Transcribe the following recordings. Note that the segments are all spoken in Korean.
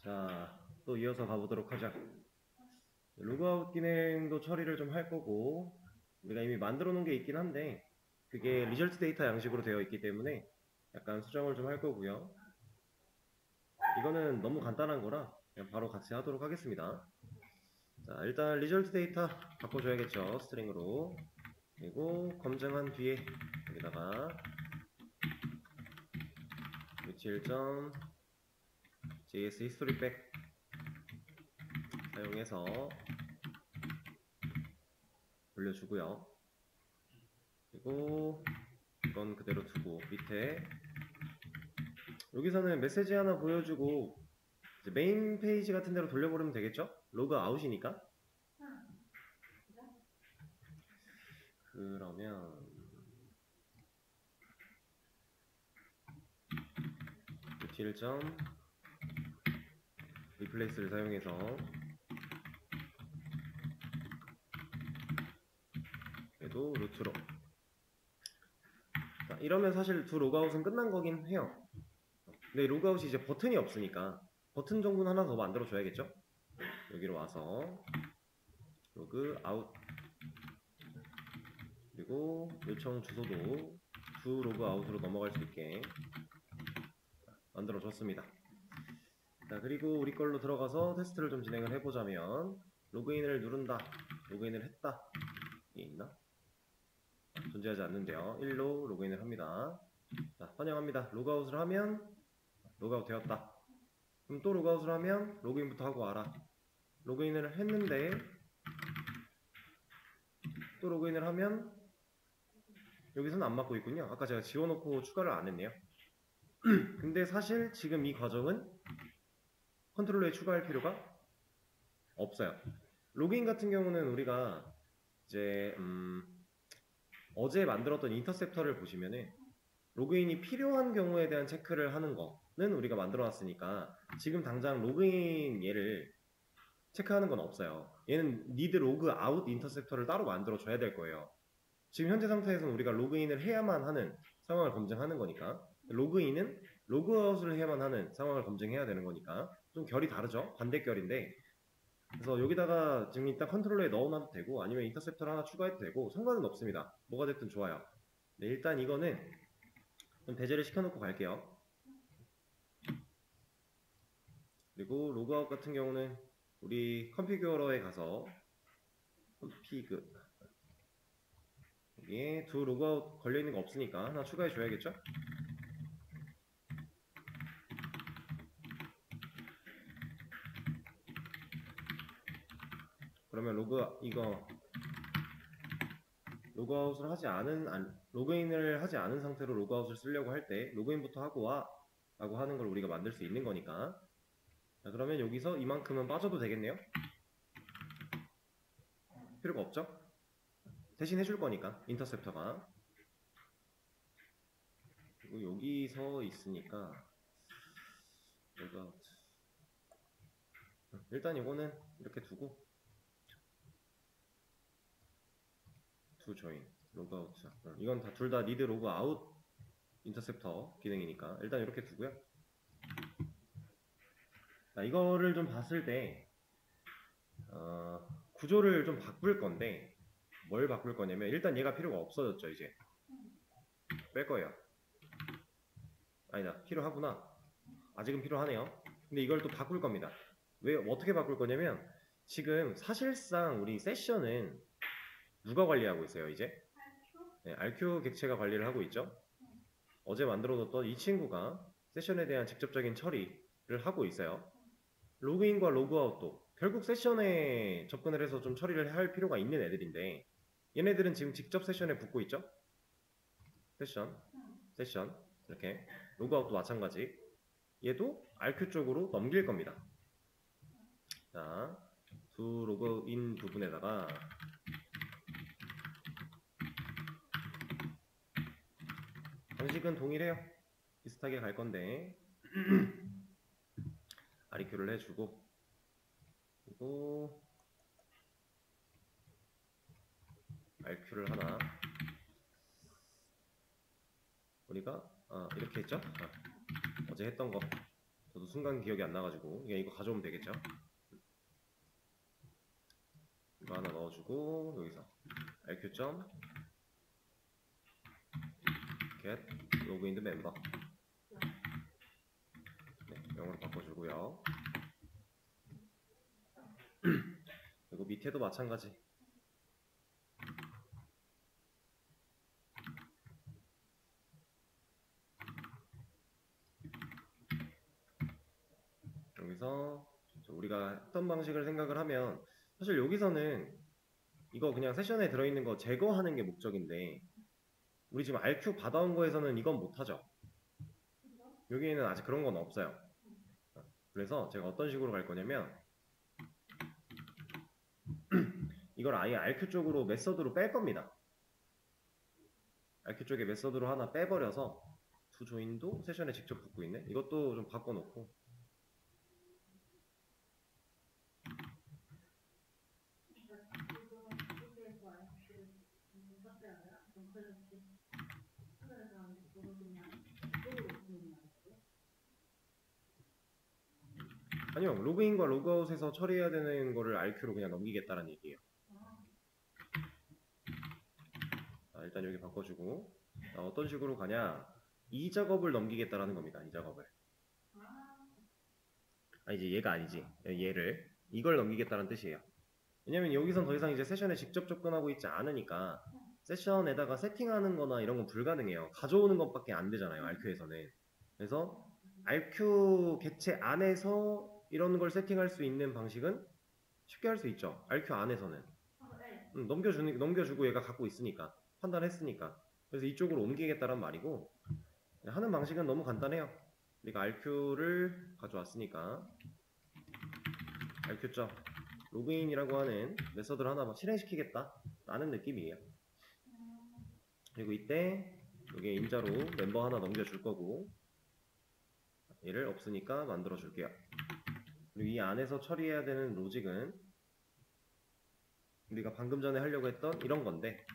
자, 또 이어서 가보도록 하자. 로그아웃 기능도 처리를 좀 할 거고, 우리가 이미 만들어 놓은 게 있긴 한데, 그게 리절트 데이터 양식으로 되어 있기 때문에 약간 수정을 좀 할 거고요. 이거는 너무 간단한 거라 그냥 바로 같이 하도록 하겠습니다. 자, 일단 리절트 데이터 바꿔줘야겠죠. 스트링으로. 그리고 검증한 뒤에 여기다가 util.js historyback 사용해서 돌려주고요. 그리고 이건 그대로 두고 밑에 여기서는 메시지 하나 보여주고 이제 메인 페이지 같은 데로 돌려버리면 되겠죠? 로그 아웃이니까. 그러면 util. replace를 사용해서 얘도 루트로. 자, 이러면 사실 두 로그아웃은 끝난 거긴 해요. 근데 로그아웃이 이제 버튼이 없으니까 버튼 정도는 하나 더 만들어 줘야겠죠? 여기로 와서 로그아웃, 그리고 요청 주소도 두 로그아웃으로 넘어갈 수 있게 만들어 줬습니다. 자, 그리고 우리 걸로 들어가서 테스트를 좀 진행을 해보자면 로그인을 누른다, 로그인을 했다, 이게 있나? 존재하지 않는데요. 1로 로그인을 합니다. 자, 환영합니다. 로그아웃을 하면 로그아웃 되었다. 그럼 또 로그아웃을 하면 로그인부터 하고 와라. 로그인을 했는데 또 로그인을 하면 여기서는 안 맞고 있군요. 아까 제가 지워놓고 추가를 안 했네요. 근데 사실 지금 이 과정은 컨트롤러에 추가할 필요가 없어요. 로그인 같은 경우는 우리가 이제 어제 만들었던 인터셉터를 보시면은 로그인이 필요한 경우에 대한 체크를 하는 거는 우리가 만들어 놨으니까 지금 당장 로그인 얘를 체크하는 건 없어요. 얘는 need log out 인터셉터를 따로 만들어 줘야 될 거예요. 지금 현재 상태에서는 우리가 로그인을 해야만 하는 상황을 검증하는 거니까, 로그인은 로그아웃을 해야만 하는 상황을 검증해야 되는 거니까 좀 결이 다르죠? 반대결인데, 그래서 여기다가 지금 일단 컨트롤러에 넣어놔도 되고 아니면 인터셉터를 하나 추가해도 되고 상관은 없습니다. 뭐가 됐든 좋아요. 네, 일단 이거는 좀 배제를 시켜놓고 갈게요. 그리고 로그아웃 같은 경우는 우리 컨피규어러에 가서 컨피그, 여기에 두 로그아웃 걸려있는 거 없으니까 하나 추가해 줘야겠죠? 그러면 로그아웃을 하지 않은, 로그인을 하지 않은 상태로 로그아웃을 쓰려고 할 때 로그인부터 하고 와 라고 하는 걸 우리가 만들 수 있는 거니까. 자, 그러면 여기서 이만큼은 빠져도 되겠네요? 필요가 없죠? 대신 해줄 거니까 인터셉터가. 그리고 여기서 있으니까 로그아웃, 일단 이거는 이렇게 두고 to join 로그아웃, 이건 다 둘 다 need 로그아웃 인터셉터 기능이니까 일단 이렇게 두고요. 자, 이거를 좀 봤을 때 구조를 좀 바꿀 건데 뭘 바꿀 거냐면 일단 얘가 필요가 없어졌죠. 이제 뺄 거예요. 아니다, 필요하구나. 아직은 필요하네요. 근데 이걸 또 바꿀 겁니다. 왜, 어떻게 바꿀 거냐면 지금 사실상 우리 세션은 누가 관리하고 있어요? 이제 네, RQ 객체가 관리를 하고 있죠. 어제 만들어뒀던 이 친구가 세션에 대한 직접적인 처리를 하고 있어요. 로그인과 로그아웃도 결국 세션에 접근을 해서 좀 처리를 할 필요가 있는 애들인데 얘네들은 지금 직접 세션에 붙고 있죠. 세션 이렇게. 로그아웃도 마찬가지. 얘도 RQ 쪽으로 넘길 겁니다. 자, 두 로그인 부분에다가 방식은 동일해요. 비슷하게 갈 건데 RQ를 해주고, 그리고 RQ를 하나 우리가 이렇게 했죠. 어제 했던 거 저도 순간 기억이 안 나가지고 그냥 이거 가져오면 되겠죠? 이거 하나 넣어주고 여기서 rq get login the member 네, 영어로 바꿔주고요. 그리고 밑에도 마찬가지. 여기서 우리가 했던 방식을 생각을 하면 사실 여기서는 이거 그냥 세션에 들어있는 거 제거하는 게 목적인데 우리 지금 RQ 받아온 거에서는 이건 못하죠. 여기에는 아직 그런 건 없어요. 그래서 제가 어떤 식으로 갈 거냐면 이걸 아예 RQ 쪽으로 메서드로 뺄 겁니다. RQ 쪽에 메서드로 하나 빼버려서 to join도 세션에 직접 붙고 있네. 이것도 좀 바꿔놓고 아니요, 로그인과 로그아웃에서 처리해야 되는 거를 RQ로 그냥 넘기겠다는 얘기예요. 자, 일단 여기 바꿔주고 어떤 식으로 가냐, 이 작업을 넘기겠다라는 겁니다. 이 작업을. 이제 얘가 아니지, 얘를 이걸 넘기겠다는 뜻이에요. 왜냐면 여기선 더 이상 이제 세션에 직접 접근하고 있지 않으니까 세션에다가 세팅하는 거나 이런 건 불가능해요. 가져오는 것밖에 안 되잖아요, RQ에서는. 그래서 RQ 객체 안에서 이런 걸 세팅할 수 있는 방식은 쉽게 할 수 있죠. RQ 안에서는. 넘겨주고 얘가 갖고 있으니까. 판단했으니까. 그래서 이쪽으로 옮기겠다란 말이고, 하는 방식은 너무 간단해요. 우리가 RQ를 가져왔으니까 RQ. 로그인이라고 하는 메서드를 하나 막 실행시키겠다 라는 느낌이에요. 그리고 이때 여기에 임자로 멤버 하나 넘겨줄 거고, 얘를 없으니까 만들어 줄게요. 그리고 이 안에서 처리해야 되는 로직은 우리가 방금 전에 하려고 했던 이런 건데,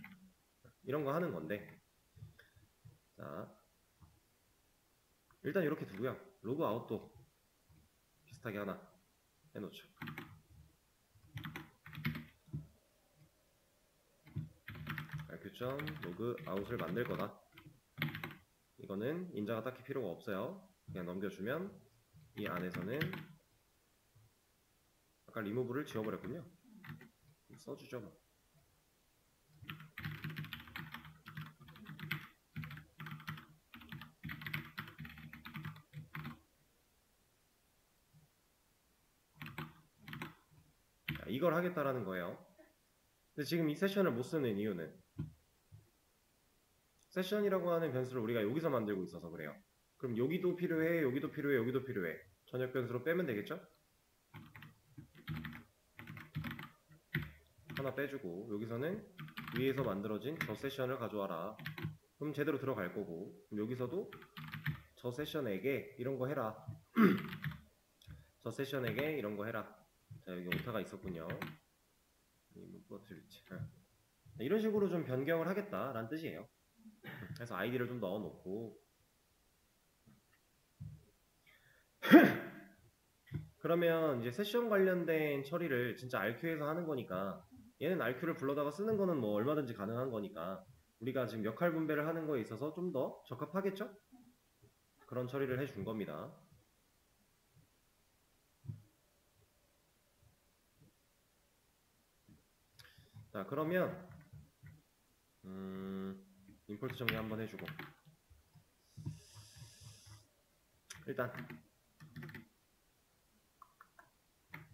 이런 거 하는 건데, 자 일단 이렇게 두고요. 로그아웃도 비슷하게 하나 해놓죠. RQ. 로그아웃을 만들 거다. 이거는 임자가 딱히 필요가 없어요. 그냥 넘겨주면 이 안에서는 아까 리무브를 지워버렸군요. 써주죠 뭐. 자, 이걸 하겠다라는 거예요. 근데 지금 이 세션을 못 쓰는 이유는 세션이라고 하는 변수를 우리가 여기서 만들고 있어서 그래요. 그럼 여기도 필요해, 여기도 필요해, 여기도 필요해. 전역 변수로 빼면 되겠죠? 하나 빼주고 여기서는 위에서 만들어진 저 세션을 가져와라. 그럼 제대로 들어갈 거고, 그럼 여기서도 저 세션에게 이런 거 해라. 저 세션에게 이런 거 해라. 자, 여기 오타가 있었군요. 이런 식으로 좀 변경을 하겠다라는 뜻이에요. 그래서 아이디를 좀 넣어놓고 그러면 이제 세션 관련된 처리를 진짜 RQ에서 하는 거니까, 얘는 RQ를 불러다가 쓰는 거는 뭐 얼마든지 가능한 거니까 우리가 지금 역할 분배를 하는 거에 있어서 좀 더 적합하겠죠? 그런 처리를 해준 겁니다. 자, 그러면 임포트 정리 한번 해주고 일단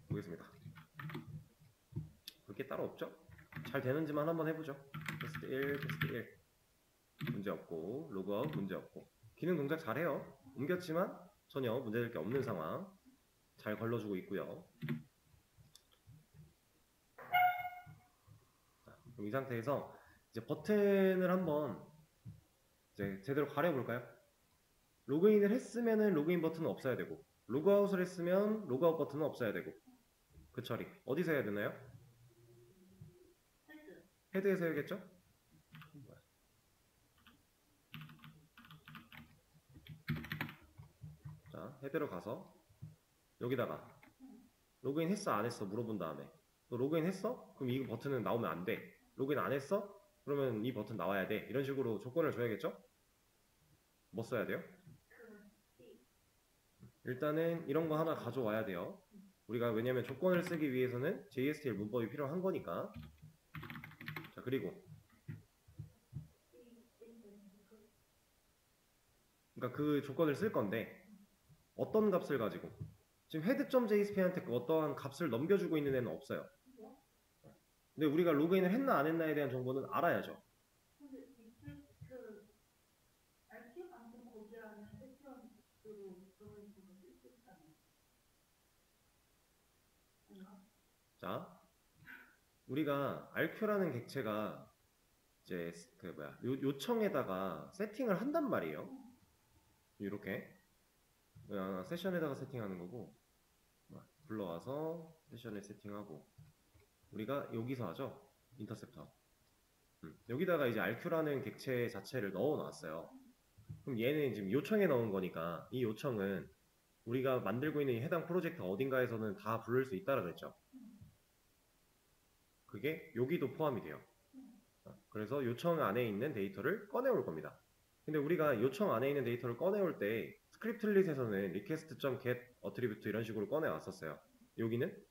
보겠습니다. 볼 게 따로 없죠? 잘 되는지만 한번 해보죠. 테스트 1, 테스트 1 문제없고, 로그아웃 문제없고, 기능 동작 잘해요. 옮겼지만 전혀 문제될 게 없는 상황 잘 걸러주고 있고요. 자, 그럼 이 상태에서 이제 버튼을 한번 이제 제대로 가려볼까요? 로그인을 했으면은 로그인 버튼은 없어야 되고, 로그아웃을 했으면 로그아웃 버튼은 없어야 되고, 그 처리 어디서 해야 되나요? 헤드에서 해야겠죠? 자, 자, 헤드로 가서 여기다가 로그인 했어 안 했어 물어본 다음에 너 로그인 했어? 그럼 이 버튼은 나오면 안 돼. 로그인 안 했어? 그러면 이 버튼 나와야 돼. 이런 식으로 조건을 줘야겠죠? 뭐 써야 돼요? 일단은 이런 거 하나 가져와야 돼요. 우리가 왜냐면 조건을 쓰기 위해서는 JSTL 문법이 필요한 거니까. 자, 그리고 그러니까 그 조건을 쓸 건데 어떤 값을 가지고 지금 head.jsp한테 그 어떠한 값을 넘겨주고 있는 애는 없어요. 근데 우리가 로그인을 했나 안 했나에 대한 정보는 알아야죠. 자, 우리가 RQ라는 객체가 이제 그 뭐야 요청에다가 세팅을 한단 말이에요. 이렇게 세션에다가 세팅하는 거고 불러와서 세션에 세팅하고 우리가 여기서 하죠. 인터셉터. 여기다가 이제 RQ라는 객체 자체를 넣어 놨어요. 그럼 얘는 지금 요청에 넣은 거니까 이 요청은 우리가 만들고 있는 이 해당 프로젝트 어딘가에서는 다 부를 수 있다라고 했죠. 그게 여기도 포함이 돼요. 그래서 요청 안에 있는 데이터를 꺼내올 겁니다. 근데 우리가 요청 안에 있는 데이터를 꺼내올 때 스크립트릿에서는 request.get attribute 이런 식으로 꺼내왔었어요. 여기는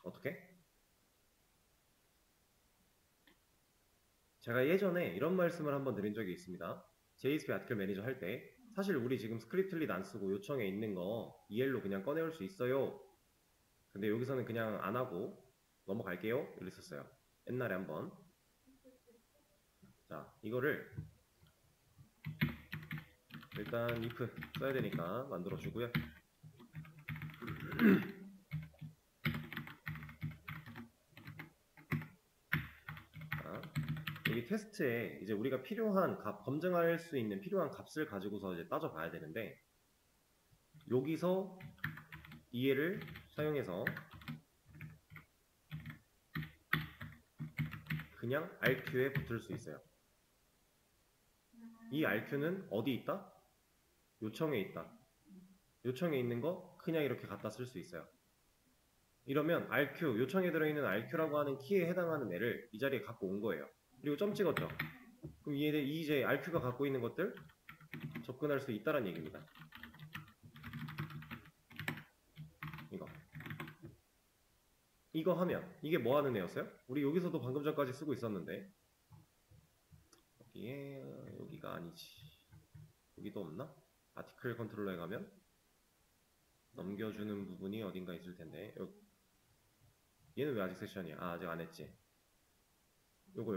어떻게? 제가 예전에 이런 말씀을 한번 드린 적이 있습니다. JSP 아티클 매니저 할 때 사실 우리 지금 스크립트릿 안 쓰고 요청에 있는 거 EL로 그냥 꺼내올 수 있어요. 근데 여기서는 그냥 안 하고 넘어갈게요. 이랬었어요. 옛날에 한번. 자, 이거를 일단 if 써야 되니까 만들어 주고요. 자, 여기 테스트에 이제 우리가 필요한 값, 검증할 수 있는 필요한 값을 가지고서 이제 따져봐야 되는데 여기서 이해를 사용해서 그냥 RQ에 붙을 수 있어요. 이 RQ는 어디 있다? 요청에 있다. 요청에 있는 거 그냥 이렇게 갖다 쓸 수 있어요. 이러면 RQ, 요청에 들어있는 RQ라고 하는 키에 해당하는 애를 이 자리에 갖고 온 거예요. 그리고 점 찍었죠. 그럼 이제 RQ가 갖고 있는 것들 접근할 수 있다는 얘기입니다. 이거 하면 이게 뭐 하는 애였어요? 우리 여기서도 방금 전까지 쓰고 있었는데 여기가 아니지. 여기도 없나? 아티클 컨트롤러에 가면 넘겨주는 부분이 어딘가 있을 텐데 얘는 왜 아직 세션이야? 아, 아직 안 했지. 요거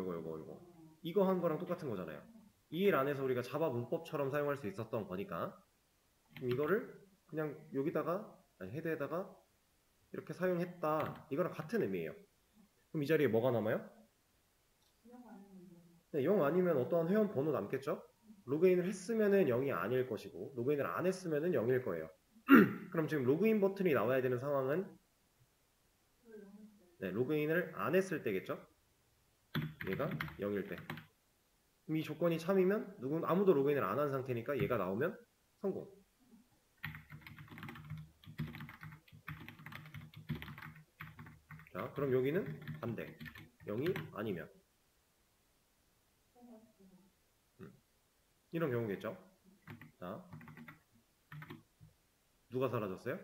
이거 한 거랑 똑같은 거잖아요. 이 일 안에서 우리가 자바 문법처럼 사용할 수 있었던 거니까 이거를 그냥 여기다가 헤드에다가 이렇게 사용했다. 이거랑 같은 의미예요. 그럼 이 자리에 뭐가 남아요? 네, 0 아니면 어떠한 회원 번호 남겠죠? 로그인을 했으면은 0이 아닐 것이고 로그인을 안 했으면은 0일 거예요. 그럼 지금 로그인 버튼이 나와야 되는 상황은 네, 로그인을 안 했을 때겠죠? 얘가 0일 때. 그럼 이 조건이 참이면 아무도 로그인을 안 한 상태니까 얘가 나오면 성공. 자, 그럼 여기는 반대. 0이 아니면 이런 경우겠죠? 자, 누가 사라졌어요?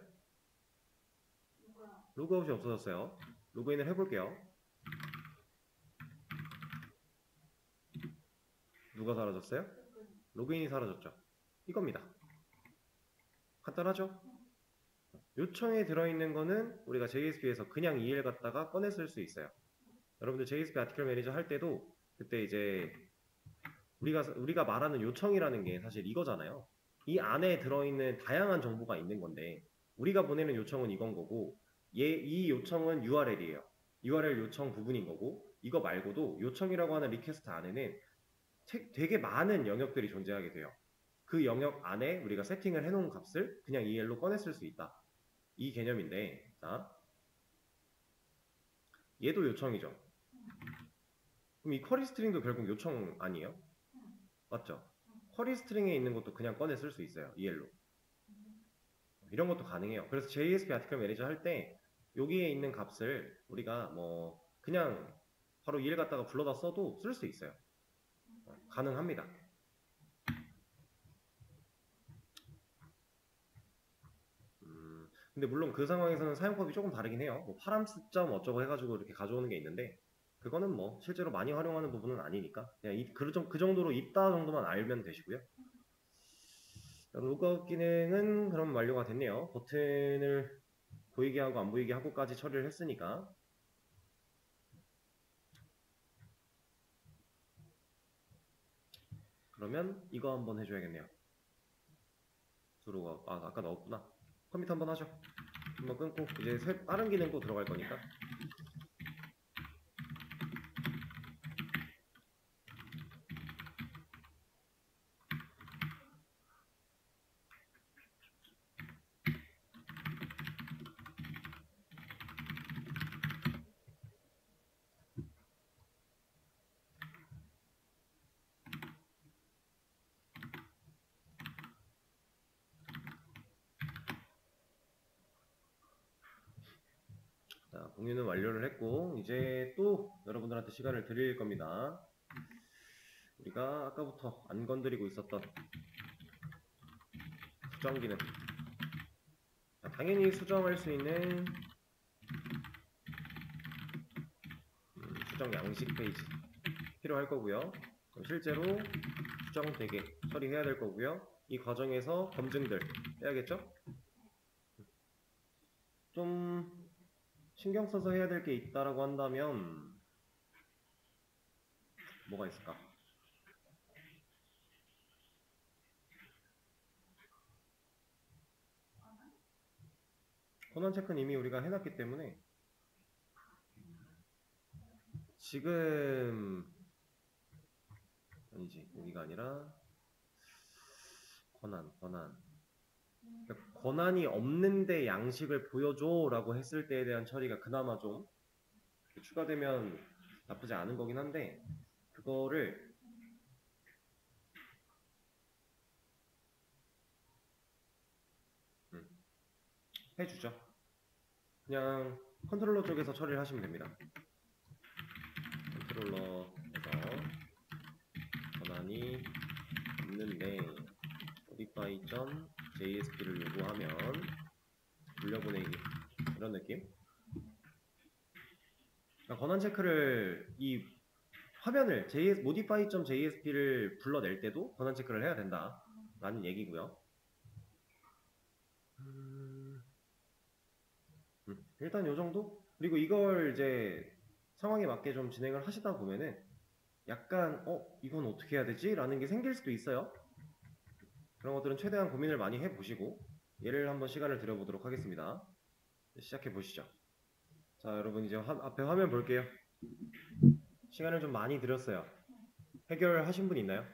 로그아웃이 없어졌어요. 로그인을 해볼게요. 누가 사라졌어요? 로그인이 사라졌죠. 이겁니다. 간단하죠? 요청에 들어있는 거는 우리가 JSP에서 그냥 EL 갖다가 꺼내 쓸 수 있어요. 여러분들 JSP 아티클 매니저 할 때도 그때 이제 우리가 말하는 요청이라는 게 사실 이거잖아요. 이 안에 들어있는 다양한 정보가 있는 건데 우리가 보내는 요청은 이건 거고 이 요청은 URL이에요. URL 요청 부분인 거고 이거 말고도 요청이라고 하는 리퀘스트 안에는 되게 많은 영역들이 존재하게 돼요. 그 영역 안에 우리가 세팅을 해놓은 값을 그냥 EL로 꺼내 쓸 수 있다. 이 개념인데 자, 얘도 요청이죠. 그럼 이 쿼리 스트링도 결국 요청 아니에요? 맞죠? 쿼리 스트링에 있는 것도 그냥 꺼내 쓸 수 있어요. EL로. 이런 것도 가능해요. 그래서 JSP 아티클 매니저 할 때 여기에 있는 값을 우리가 뭐 그냥 바로 EL 갖다가 불러다 써도 쓸 수 있어요. 가능합니다. 근데 물론 그 상황에서는 사용법이 조금 다르긴 해요. 뭐 파람스점 어쩌고 해가지고 이렇게 가져오는 게 있는데 그거는 뭐 실제로 많이 활용하는 부분은 아니니까 그냥 그 정도로 있다 정도만 알면 되시고요. 로그아웃 기능은 그럼 완료가 됐네요. 버튼을 보이게 하고 안 보이게 하고까지 처리를 했으니까 그러면 이거 한번 해줘야겠네요. 로그아웃 아까 넣었구나. 컴퓨터 한번 하죠. 한번 끊고 이제 다른 기능 또 들어갈 거니까 자, 공유는 완료를 했고 이제 또 여러분들한테 시간을 드릴 겁니다. 우리가 아까부터 안 건드리고 있었던 수정 기능. 자, 당연히 수정할 수 있는 수정 양식 페이지 필요할 거고요. 실제로 수정되게 처리해야 될 거고요. 이 과정에서 검증들 해야겠죠? 좀 신경 써서 해야 될 게 있다라고 한다면 뭐가 있을까? 권한 체크는 이미 우리가 해놨기 때문에 지금 아니지 여기가 아니라 권한 그러니까 권한이 없는데 양식을 보여줘 라고 했을 때에 대한 처리가 그나마 좀 추가되면 나쁘지 않은 거긴 한데 그거를 해주죠. 그냥 컨트롤러 쪽에서 처리를 하시면 됩니다. 컨트롤러에서 권한이 없는데 modify.jsp를 요구하면 돌려보내기 이런 느낌. 그러니까 권한 체크를 이 화면을 modify.jsp를 불러낼 때도 권한 체크를 해야 된다 라는 얘기고요. 일단 요 정도? 그리고 이걸 이제 상황에 맞게 좀 진행을 하시다 보면은 약간 이건 어떻게 해야 되지? 라는 게 생길 수도 있어요. 그런 것들은 최대한 고민을 많이 해보시고 얘를 한번 시간을 들여보도록 하겠습니다. 시작해 보시죠. 자, 여러분 이제 앞에 화면 볼게요. 시간을 좀 많이 들였어요. 해결하신 분 있나요?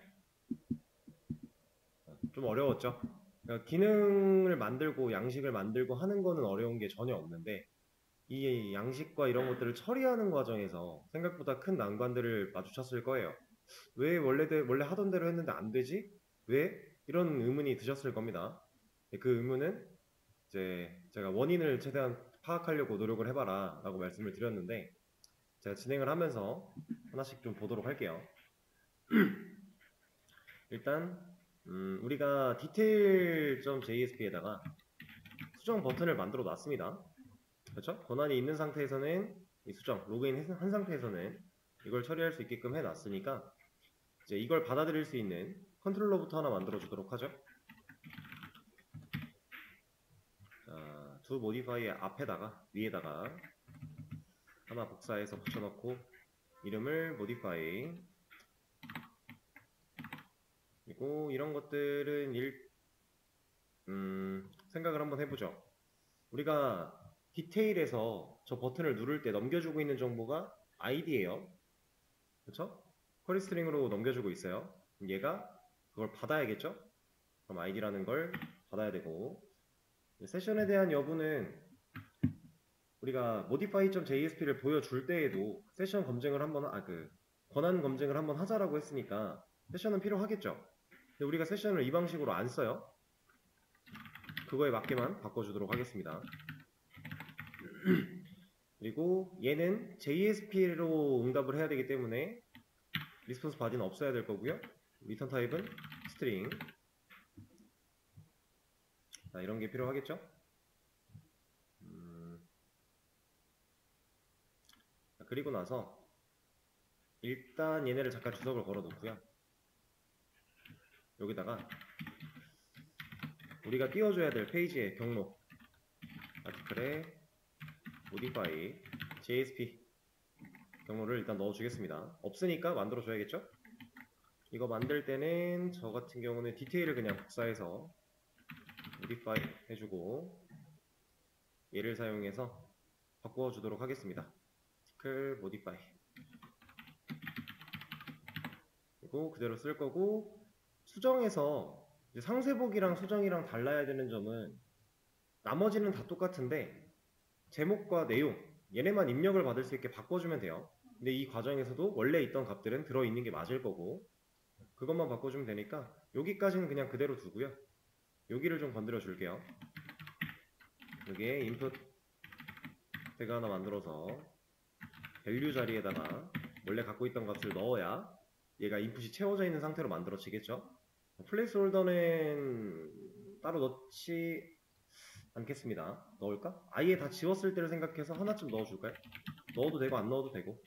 좀 어려웠죠? 그러니까 기능을 만들고 양식을 만들고 하는 거는 어려운 게 전혀 없는데 이 양식과 이런 것들을 처리하는 과정에서 생각보다 큰 난관들을 마주쳤을 거예요. 왜 원래 하던 대로 했는데 안 되지? 왜? 이런 의문이 드셨을 겁니다. 그 의문은 이제 제가 원인을 최대한 파악하려고 노력을 해봐라 라고 말씀을 드렸는데 제가 진행을 하면서 하나씩 좀 보도록 할게요. 일단 우리가 detail.jsp에다가 수정 버튼을 만들어 놨습니다. 그렇죠? 권한이 있는 상태에서는 이 수정, 로그인 한 상태에서는 이걸 처리할 수 있게끔 해놨으니까 이제 이걸 받아들일 수 있는 컨트롤러부터 하나 만들어 주도록 하죠. 자, 두 모디파이의 앞에다가 위에다가 하나 복사해서 붙여넣고 이름을 modify 그리고 이런 것들은 생각을 한번 해보죠. 우리가 디테일에서 저 버튼을 누를 때 넘겨주고 있는 정보가 id예요. 그렇죠? 쿼리 스트링으로 넘겨주고 있어요. 얘가 그걸 받아야겠죠? 그럼 id라는 걸 받아야 되고 세션에 대한 여부는 우리가 modify.jsp를 보여줄 때에도 세션 검증을 한번 권한 검증을 한번 하자라고 했으니까 세션은 필요하겠죠. 근데 우리가 세션을 이 방식으로 안 써요. 그거에 맞게만 바꿔주도록 하겠습니다. 그리고 얘는 JSP로 응답을 해야 되기 때문에 리스폰스 바디는 없어야 될 거고요. 리턴 타입은 스트링. 자, 이런 게 필요하겠죠? 자, 그리고 나서 일단 얘네를 잠깐 주석을 걸어 놓고요. 여기다가 우리가 띄워줘야 될 페이지의 경로 아티클에 modify JSP 경로를 일단 넣어주겠습니다. 없으니까 만들어줘야겠죠? 이거 만들 때는 저 같은 경우는 디테일을 그냥 복사해서 modify 해주고 얘를 사용해서 바꿔주도록 하겠습니다. article modify 그리고 그대로 쓸 거고 수정에서 이제 상세복이랑 수정이랑 달라야 되는 점은 나머지는 다 똑같은데 제목과 내용 얘네만 입력을 받을 수 있게 바꿔주면 돼요. 근데 이 과정에서도 원래 있던 값들은 들어있는 게 맞을 거고 그것만 바꿔주면 되니까 여기까지는 그냥 그대로 두고요. 여기를 좀 건드려 줄게요. 여기에 input 태그 하나 만들어서 value 자리에다가 원래 갖고 있던 값을 넣어야 얘가 인풋이 채워져 있는 상태로 만들어지겠죠. 플레이스홀더는 따로 넣지 않겠습니다. 넣을까? 아예 다 지웠을 때를 생각해서 하나쯤 넣어줄까요? 넣어도 되고 안 넣어도 되고.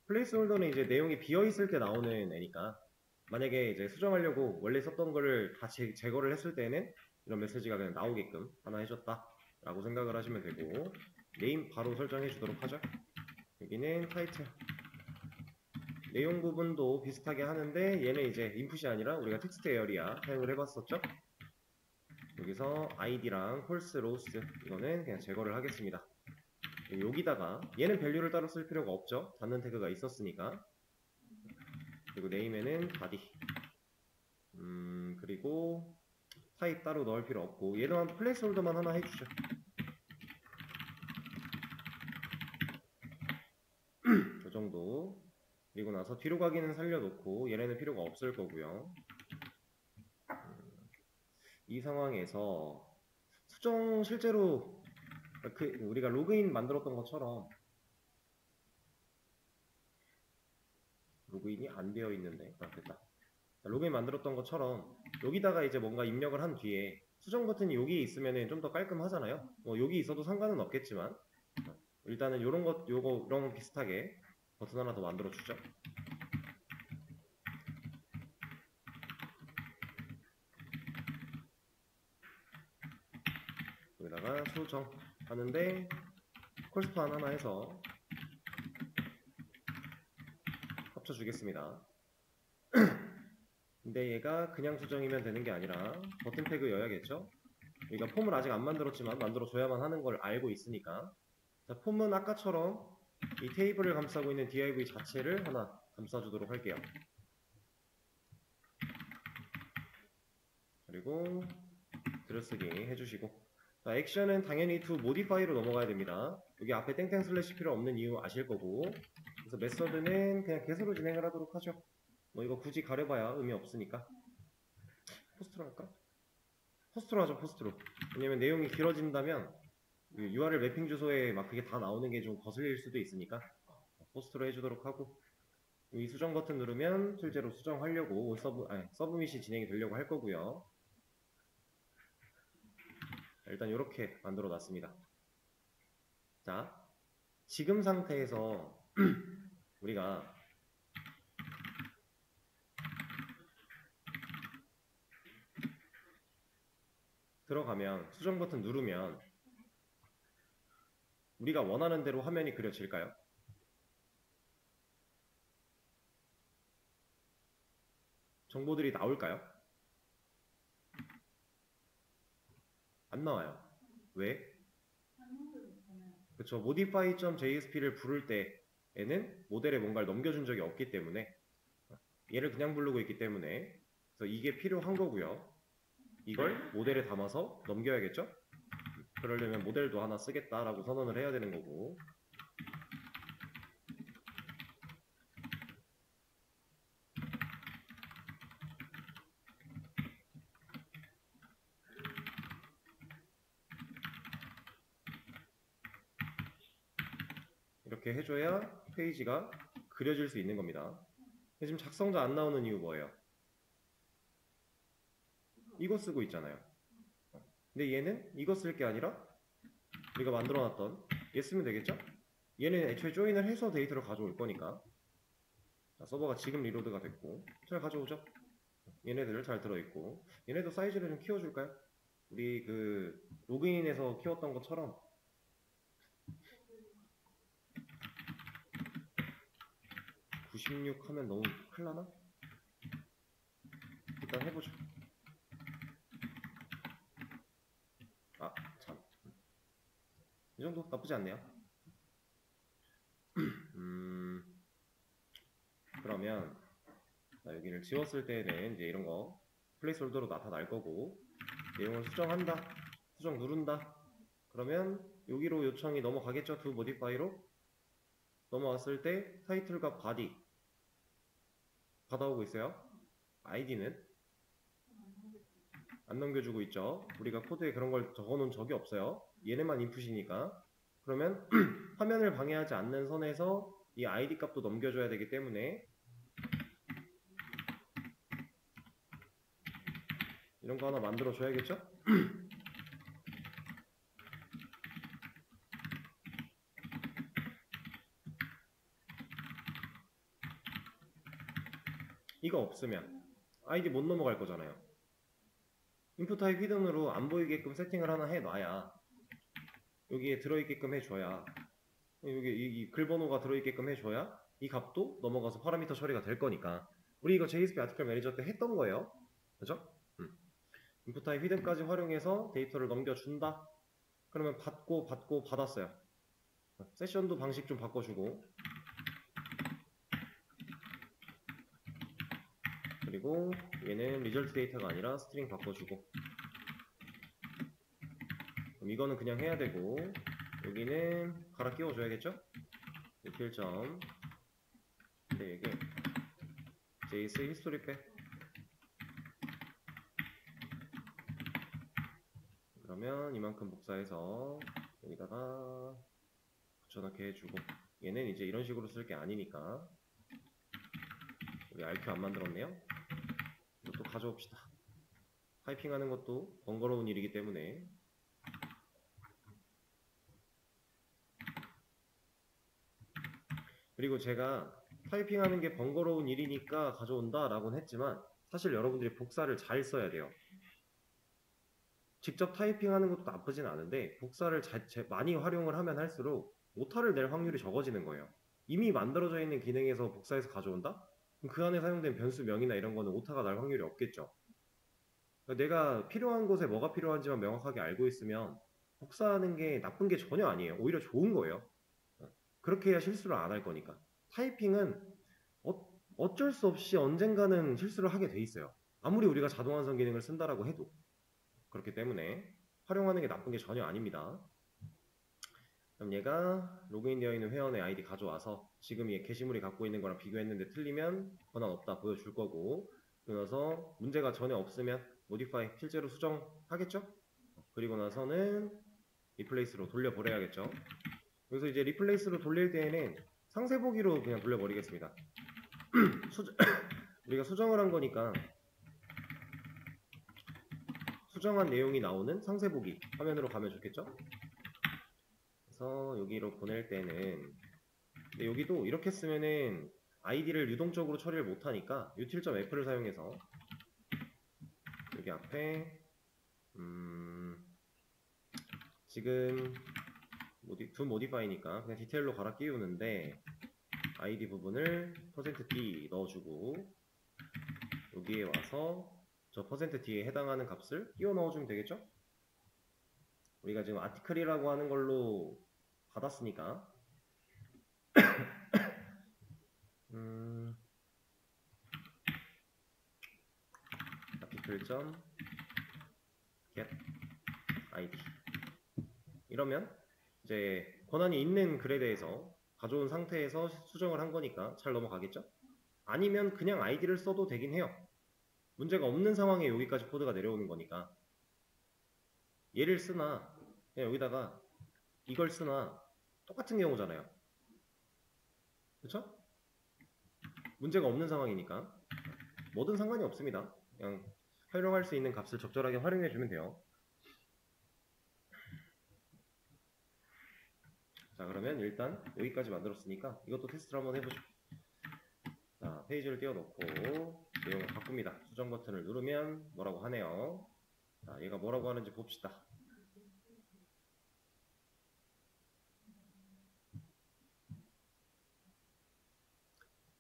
플레이스홀더는 이제 내용이 비어있을 때 나오는 애니까 만약에 이제 수정하려고 원래 썼던 거를 다 제거를 했을 때는 이런 메시지가 그냥 나오게끔 하나 해줬다 라고 생각을 하시면 되고 네임 바로 설정해 주도록 하죠. 여기는 타이틀 내용 부분도 비슷하게 하는데 얘는 이제 인풋이 아니라 우리가 텍스트 에어리아 사용을 해봤었죠. 여기서 id랑 홀스 로스 이거는 그냥 제거를 하겠습니다. 여기다가 얘는 밸류를 따로 쓸 필요가 없죠. 닫는 태그가 있었으니까. 그리고 네임에는 body 그리고 타입 따로 넣을 필요 없고 얘는 플레이스홀더만 하나 해주죠. 그 정도. 그리고 나서 뒤로 가기는 살려놓고 얘네는 필요가 없을 거고요. 이 상황에서 수정 실제로 우리가 로그인 만들었던 것처럼 로그인이 안 되어 있는데 됐다. 로그인 만들었던 것처럼 여기다가 이제 뭔가 입력을 한 뒤에 수정 버튼이 여기 있으면 좀 더 깔끔하잖아요. 여기 있어도 상관은 없겠지만 일단은 요런 것 요거 이런 비슷하게 버튼 하나 더 만들어 주죠. 여기다가 수정 하는데 콜스판 하나 해서 합쳐 주겠습니다. 근데 얘가 그냥 수정이면 되는 게 아니라 버튼 태그 여야겠죠? 우리가 폼을 아직 안 만들었지만 만들어줘야만 하는 걸 알고 있으니까 자, 폼은 아까처럼 이 테이블을 감싸고 있는 div 자체를 하나 감싸주도록 할게요. 그리고 들어쓰기 해주시고 자, 액션은 당연히 to modify로 넘어가야 됩니다. 여기 앞에 땡땡 슬래시 필요 없는 이유 아실 거고 그래서 메서드는 그냥 개수로 진행을 하도록 하죠. 이거 굳이 가려봐야 의미 없으니까 포스트로 할까? 포스트로 하죠. 포스트로. 왜냐면 내용이 길어진다면 URL 매핑 주소에 막 그게 다 나오는 게 좀 거슬릴 수도 있으니까 포스트로 해주도록 하고 이 수정 버튼 누르면 실제로 수정하려고 서브밋이 진행이 되려고 할 거고요. 일단 이렇게 만들어 놨습니다. 자, 지금 상태에서 우리가 들어가면 수정 버튼 누르면 우리가 원하는 대로 화면이 그려질까요? 정보들이 나올까요? 안 나와요. 왜? 그쵸. modify.jsp를 부를 때에는 모델에 뭔가를 넘겨준 적이 없기 때문에 얘를 그냥 부르고 있기 때문에 그래서 이게 필요한 거고요. 이걸 모델에 담아서 넘겨야겠죠? 그러려면 모델도 하나 쓰겠다라고 선언을 해야 되는 거고 이렇게 해줘야 페이지가 그려질 수 있는 겁니다. 지금 작성자 안 나오는 이유 뭐예요? 이거 쓰고 있잖아요. 근데 얘는 이거 쓸 게 아니라 우리가 만들어놨던 얘 쓰면 되겠죠? 얘는 애초에 조인을 해서 데이터를 가져올 거니까. 자, 서버가 지금 리로드가 됐고 잘 가져오죠? 얘네들 잘 들어있고 얘네도 사이즈를 좀 키워줄까요? 우리 그 로그인에서 키웠던 것처럼 96 하면 너무 클라나? 일단 해보죠. 아, 참. 이 정도 나쁘지 않네요. 그러면 여기를 지웠을 때는 이제 이런 거 플레이스홀더로 나타날 거고 내용을 수정한다, 수정 누른다. 그러면 여기로 요청이 넘어가겠죠? to modify로 넘어왔을 때 타이틀과 바디 받아오고 있어요. 아이디는 안 넘겨주고 있죠. 우리가 코드에 그런 걸 적어놓은 적이 없어요. 얘네만 인풋이니까. 그러면 화면을 방해하지 않는 선에서 이 아이디 값도 넘겨줘야 되기 때문에 이런 거 하나 만들어 줘야겠죠? 이거 없으면 아이디 못 넘어갈 거잖아요. 인풋 타입 히든으로 안 보이게끔 세팅을 하나 해놔야 여기에 들어있게끔 해줘야 여기 이 글번호가 들어있게끔 해줘야 이 값도 넘어가서 파라미터 처리가 될 거니까 우리 이거 JSP 아티클 매니저 때 했던 거예요. 그죠? 인풋 타입 히든까지 활용해서 데이터를 넘겨준다. 그러면 받고 받았어요. 세션도 방식 좀 바꿔주고 그리고 얘는 리절트 데이터가 아니라 스트링 바꿔주고 그럼 이거는 그냥 해야 되고 여기는 갈아 끼워줘야겠죠? 필점 네, 이게 JS 히스토리 백 그러면 이만큼 복사해서 여기다가 붙여넣게 해주고 얘는 이제 이런 식으로 쓸 게 아니니까 우리 RQ 안 만들었네요. 이것도 가져옵시다. 타이핑하는 것도 번거로운 일이기 때문에 그리고 제가 타이핑하는 게 번거로운 일이니까 가져온다 라고는 했지만 사실 여러분들이 복사를 잘 써야 돼요. 직접 타이핑하는 것도 나쁘진 않은데 복사를 많이 활용을 하면 할수록 오타를 낼 확률이 적어지는 거예요. 이미 만들어져 있는 기능에서 복사해서 가져온다? 그럼 그 안에 사용된 변수명이나 이런 거는 오타가 날 확률이 없겠죠. 그러니까 내가 필요한 곳에 뭐가 필요한지만 명확하게 알고 있으면 복사하는 게 나쁜 게 전혀 아니에요. 오히려 좋은 거예요. 그렇게 해야 실수를 안 할 거니까. 타이핑은 어쩔 수 없이 언젠가는 실수를 하게 돼 있어요. 아무리 우리가 자동 완성 기능을 쓴다라고 해도. 그렇기 때문에 활용하는 게 나쁜 게 전혀 아닙니다. 그럼 얘가 로그인 되어 있는 회원의 아이디 가져와서 지금 얘 게시물이 갖고 있는 거랑 비교했는데 틀리면 권한 없다 보여줄 거고 그리고 나서 문제가 전혀 없으면 modify 실제로 수정하겠죠? 그리고 나서는 replace로 돌려보내야겠죠? 그래서 이제 replace로 돌릴 때에는 상세 보기로 그냥 돌려버리겠습니다. 우리가 수정을 한 거니까 수정한 내용이 나오는 상세 보기 화면으로 가면 좋겠죠? 그래서 여기로 보낼 때는 근데 여기도 이렇게 쓰면은 아이디를 유동적으로 처리를 못하니까 util.f를 사용해서 여기 앞에 지금 to modify니까 그냥 디테일로 갈아 끼우는데 id 부분을 %d 넣어주고 여기에 와서 저 %d에 해당하는 값을 끼워 넣어주면 되겠죠? 우리가 지금 아티클이라고 하는 걸로 받았으니까 article.get id 이러면 이제 권한이 있는 글에 대해서 가져온 상태에서 수정을 한 거니까 잘 넘어가겠죠? 아니면 그냥 아이디를 써도 되긴 해요. 문제가 없는 상황에 여기까지 코드가 내려오는 거니까 얘를 쓰나 그냥 여기다가 이걸 쓰나 똑같은 경우잖아요. 그쵸? 문제가 없는 상황이니까 뭐든 상관이 없습니다. 그냥 활용할 수 있는 값을 적절하게 활용해 주면 돼요. 자, 그러면 일단 여기까지 만들었으니까 이것도 테스트를 한번 해보죠. 자, 페이지를 띄워놓고 내용을 바꿉니다. 수정 버튼을 누르면 뭐라고 하네요. 자, 얘가 뭐라고 하는지 봅시다.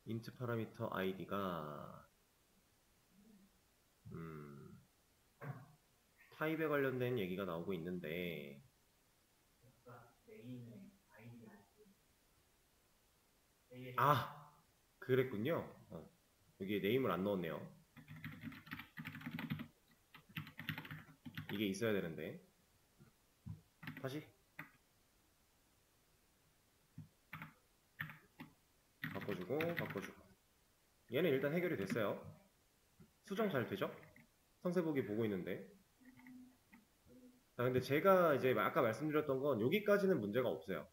int 파라미터 id가 타입에 관련된 얘기가 나오고 있는데 아, 그랬군요. 여기에 네임을 안 넣었네요. 이게 있어야 되는데 다시 바꿔주고 얘는 일단 해결이 됐어요. 수정 잘 되죠? 상세보기 보고 있는데. 자, 근데 제가 이제 아까 말씀드렸던 건 여기까지는 문제가 없어요.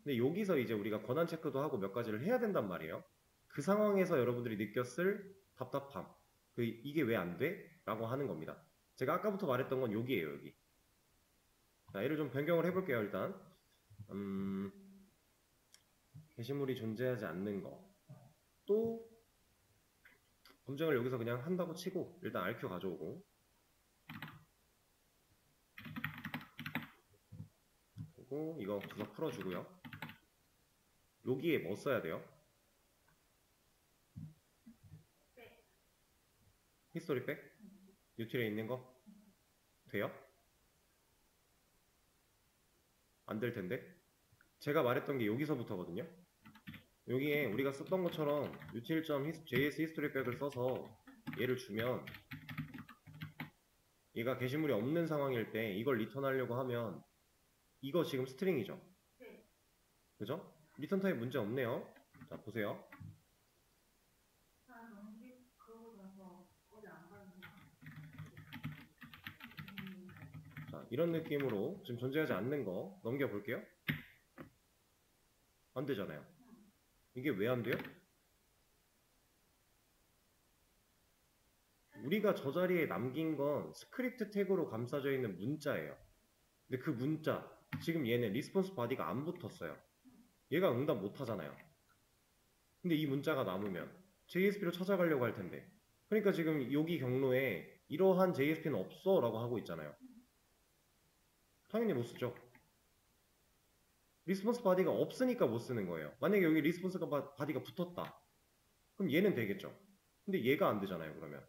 근데 여기서 이제 우리가 권한 체크도 하고 몇 가지를 해야 된단 말이에요. 그 상황에서 여러분들이 느꼈을 답답함, 이게 왜 안 돼? 라고 하는 겁니다. 제가 아까부터 말했던 건 여기에요, 여기. 자, 얘를 좀 변경을 해볼게요, 일단. 게시물이 존재하지 않는 거. 또 검증을 여기서 그냥 한다고 치고 일단 RQ 가져오고 그리고 이거 구석 풀어주고요. 여기에 뭐 써야 돼요? 히스토리 백? 유틸에 있는 거? 돼요? 안 될 텐데? 제가 말했던 게 여기서부터거든요? 여기에 우리가 썼던 것처럼 util.js 히스토리 백을 써서 얘를 주면 얘가 게시물이 없는 상황일 때 이걸 리턴하려고 하면 이거 지금 스트링이죠? 그죠? 리턴 타입 문제 없네요. 자, 보세요. 자, 이런 느낌으로 지금 존재하지 않는 거 넘겨볼게요. 안 되잖아요. 이게 왜 안 돼요? 우리가 저 자리에 남긴 건 스크립트 태그로 감싸져 있는 문자예요. 근데 그 문자, 지금 얘는 리스폰스 바디가 안 붙었어요. 얘가 응답 못 하잖아요. 근데 이 문자가 남으면 JSP로 찾아가려고 할 텐데. 그러니까 지금 여기 경로에 이러한 JSP는 없어 라고 하고 있잖아요. 당연히 못 쓰죠. 리스폰스 바디가 없으니까 못 쓰는 거예요. 만약에 여기 리스폰스 바디가 붙었다. 그럼 얘는 되겠죠. 근데 얘가 안 되잖아요, 그러면.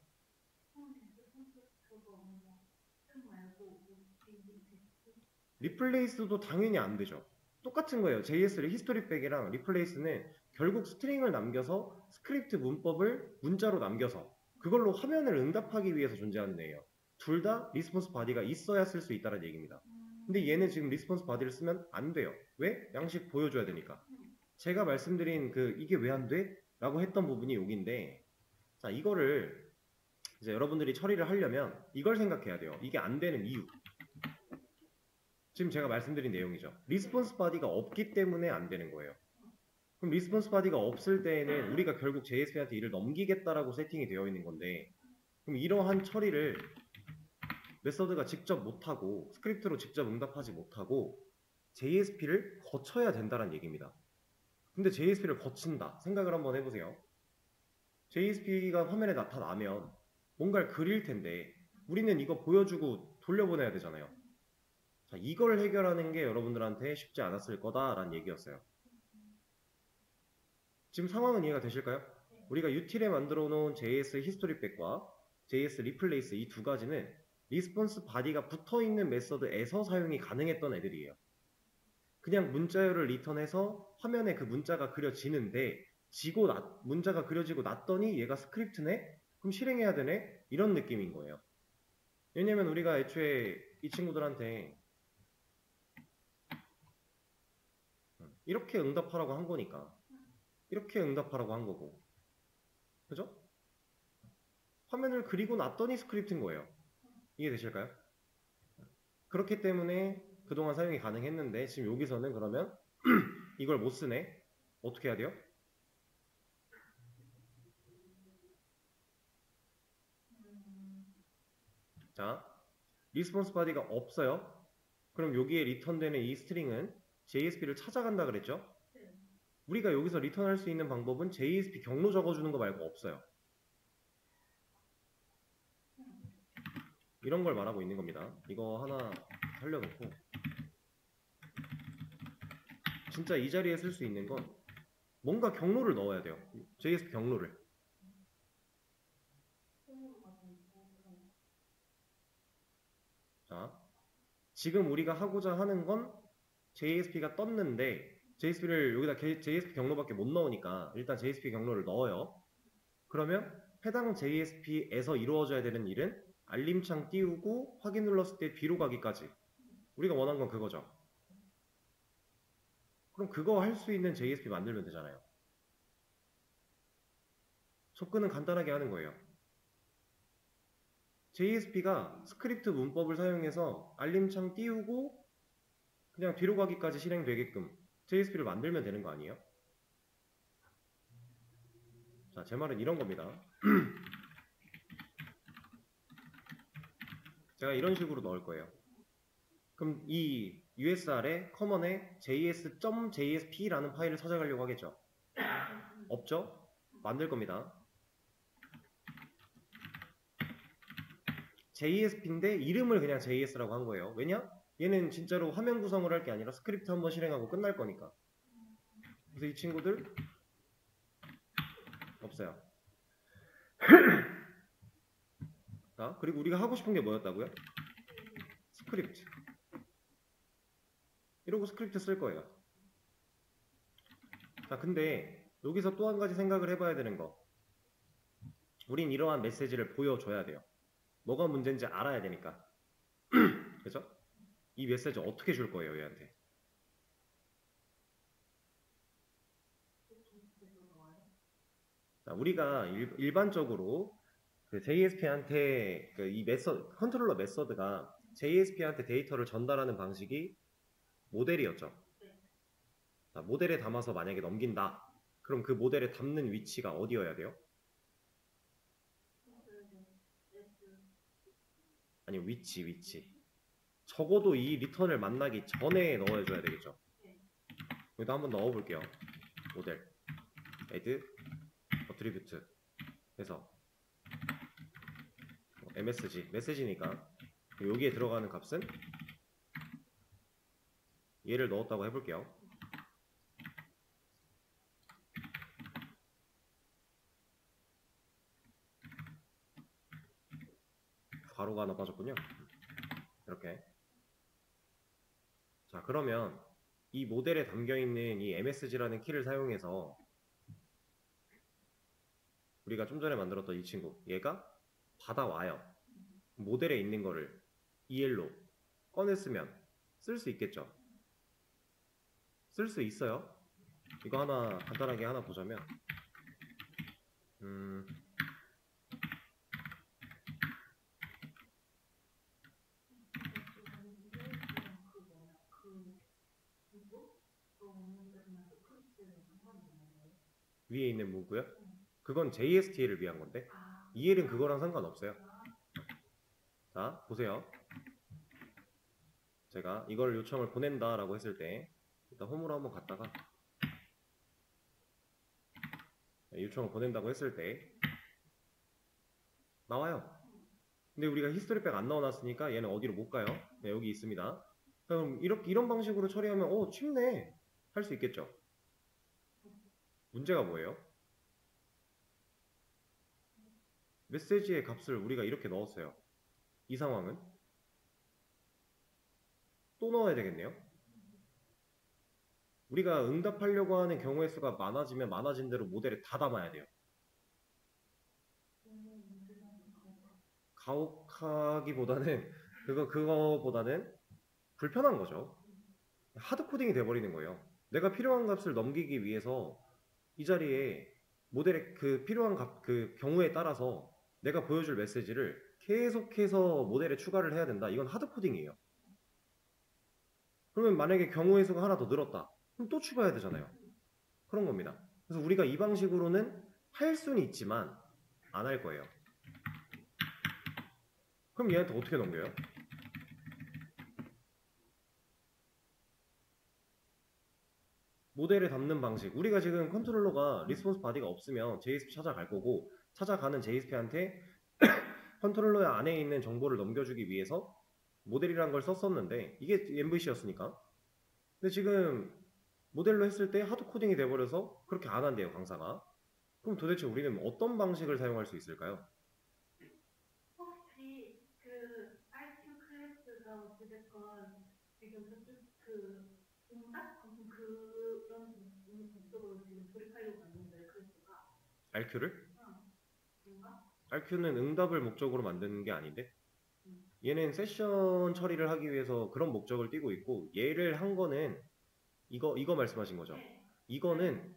리플레이스도 당연히 안 되죠. 똑같은 거예요. JS를 히스토리백이랑 리플레이스는 결국 스트링을 남겨서 스크립트 문법을 문자로 남겨서 그걸로 화면을 응답하기 위해서 존재하는 애예요. 둘 다 리스폰스 바디가 있어야 쓸 수 있다는 얘기입니다. 근데 얘는 지금 리스폰스 바디를 쓰면 안 돼요. 왜? 양식 보여줘야 되니까. 제가 말씀드린 이게 왜 안 돼? 라고 했던 부분이 여기인데, 자, 이거를 이제 여러분들이 처리를 하려면 이걸 생각해야 돼요. 이게 안 되는 이유. 지금 제가 말씀드린 내용이죠. 리스폰스 바디가 없기 때문에 안 되는 거예요. 그럼 리스폰스 바디가 없을 때에는 우리가 결국 JSP한테 일을 넘기겠다라고 세팅이 되어 있는 건데, 그럼 이러한 처리를 메서드가 직접 못하고 스크립트로 직접 응답하지 못하고 JSP를 거쳐야 된다는 얘기입니다. 근데 JSP를 거친다. 생각을 한번 해보세요. JSP가 화면에 나타나면 뭔가를 그릴 텐데 우리는 이거 보여주고 돌려보내야 되잖아요. 자, 이걸 해결하는 게 여러분들한테 쉽지 않았을 거다라는 얘기였어요. 지금 상황은 이해가 되실까요? 우리가 util에 만들어 놓은 JS 히스토리 백과 JS 리플레이스 이 두 가지는 리스폰스 바디가 붙어 있는 메서드에서 사용이 가능했던 애들이에요. 그냥 문자열을 리턴해서 화면에 그 문자가 그려지는데 문자가 그려지고 났더니 얘가 스크립트네? 그럼 실행해야 되네? 이런 느낌인 거예요. 왜냐면 우리가 애초에 이 친구들한테 이렇게 응답하라고 한 거니까 이렇게 응답하라고 한 거고 그죠? 화면을 그리고 났더니 스크립트인 거예요. 이해되실까요? 그렇기 때문에 그동안 사용이 가능했는데 지금 여기서는 그러면 이걸 못 쓰네? 어떻게 해야 돼요? 자, 리스폰스 바디가 없어요. 그럼 여기에 리턴되는 이 스트링은 JSP를 찾아간다 그랬죠? 우리가 여기서 리턴할 수 있는 방법은 JSP 경로 적어주는 거 말고 없어요. 이런 걸 말하고 있는 겁니다. 이거 하나 살려놓고 진짜 이 자리에 쓸 수 있는 건 뭔가 경로를 넣어야 돼요. JSP 경로를. 자, 지금 우리가 하고자 하는 건 JSP가 떴는데 JSP를 여기다 JSP 경로밖에 못 넣으니까 일단 JSP 경로를 넣어요. 그러면 해당 JSP에서 이루어져야 되는 일은 알림창 띄우고 확인 눌렀을 때 뒤로 가기까지. 우리가 원한 건 그거죠. 그럼 그거 할 수 있는 JSP 만들면 되잖아요. 접근은 간단하게 하는 거예요. JSP가 스크립트 문법을 사용해서 알림창 띄우고 그냥 뒤로 가기까지 실행되게끔 JSP를 만들면 되는 거 아니에요? 자, 제 말은 이런 겁니다. 제가 이런 식으로 넣을 거예요. 그럼 이 USR에 커먼에 js.jsp라는 파일을 찾아가려고 하겠죠? 없죠? 만들 겁니다. JSP인데 이름을 그냥 JS라고 한 거예요. 왜냐? 얘는 진짜로 화면 구성을 할 게 아니라 스크립트 한번 실행하고 끝날 거니까. 그래서 이 친구들 없어요. 자, 그리고 우리가 하고 싶은 게 뭐였다고요? 스크립트. 이러고 스크립트 쓸 거예요. 자, 근데 여기서 또 한 가지 생각을 해봐야 되는 거. 우린 이러한 메시지를 보여줘야 돼요. 뭐가 문제인지 알아야 되니까. 그죠? 이 메시지 어떻게 줄 거예요, 얘한테? 자, 우리가 일반적으로 그 JSP한테 이 컨트롤러 메서드가 JSP한테 데이터를 전달하는 방식이 모델이었죠. 자, 모델에 담아서 만약에 넘긴다. 그럼 그 모델에 담는 위치가 어디여야 돼요? 아니, 위치. 적어도 이 리턴을 만나기 전에 넣어줘야 되겠죠. 여기다 한번 넣어볼게요. 모델 add attribute 해서 MSG 메시지니까 여기에 들어가는 값은 얘를 넣었다고 해볼게요. 가로가 하나 빠졌군요. 이렇게. 자, 그러면 이 모델에 담겨있는 이 MSG라는 키를 사용해서 우리가 좀 전에 만들었던 이 친구, 얘가 받아와요. 모델에 있는 거를 EL로 꺼냈으면 쓸 수 있겠죠. 쓸 수 있어요. 이거 하나 간단하게 하나 보자면 위에 있는 문구요? 그건 JSTL을 위한 건데 EL은 그거랑 상관없어요. 자, 보세요. 제가 이걸 요청을 보낸다 라고 했을 때 일단 홈으로 한번 갔다가 요청을 보낸다고 했을 때 나와요. 근데 우리가 히스토리백 안 넣어놨으니까 얘는 어디로 못 가요. 네, 여기 있습니다. 그럼 이런 방식으로 처리하면 쉽네 할 수 있겠죠. 문제가 뭐예요? 메시지의 값을 우리가 이렇게 넣었어요. 이 상황은 또 넣어야 되겠네요. 우리가 응답하려고 하는 경우의 수가 많아지면 많아진 대로 모델에 다 담아야 돼요. 가혹하기보다는 그거보다는 불편한 거죠. 하드 코딩이 돼버리는 거예요. 내가 필요한 값을 넘기기 위해서 이 자리에 모델의 그 필요한 그 경우에 따라서 내가 보여줄 메시지를 계속해서 모델에 추가를 해야 된다. 이건 하드 코딩이에요. 그러면 만약에 경우의 수가 하나 더 늘었다. 그럼 또 추가해야 되잖아요. 그런 겁니다. 그래서 우리가 이 방식으로는 할 수는 있지만 안 할 거예요. 그럼 얘한테 어떻게 넘겨요? 모델에 담는 방식. 우리가 지금 컨트롤러가 리스폰스 바디가 없으면 JSP 찾아갈 거고, 찾아가는 JSP한테 컨트롤러 안에 있는 정보를 넘겨주기 위해서 모델이라는 걸 썼었는데, 이게 MVC였으니까. 근데 지금 모델로 했을 때 하드 코딩이 돼버려서 그렇게 안 한대요, 강사가. 그럼 도대체 우리는 어떤 방식을 사용할 수 있을까요? 혹시 그 IQ 클래스가 어찌됐건 지금 저쪽 그 응답? 아무튼 그런 목적으로 지금 조립하려고 하는데 클래스가 RQ를? 뭔가? RQ는 응답을 목적으로 만드는 게 아닌데, 얘는 세션 처리를 하기 위해서 그런 목적을 띠고 있고, 얘를 한 거는 이거 말씀하신 거죠? 네. 이거는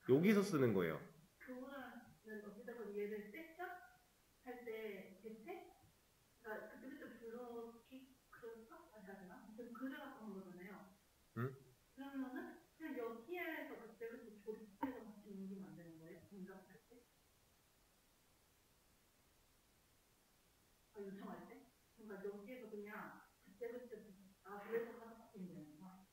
여기서 쓰는 거예요. 그거는 어찌됐건 얘를 세션 할 때 대체? 그러니까 그때부터 불러기 그런가? 다시 하나? 아무튼 글을 갖고 한 거잖아요. 응? 그러면은 그냥 여기에서 그때부터 조립해서 같이 옮기면 안 되는 거예요? 응답할 때? 요청할 때? 그러니까 여기에서 그냥 그때부터 그래서 하나 바뀌면 되는구나.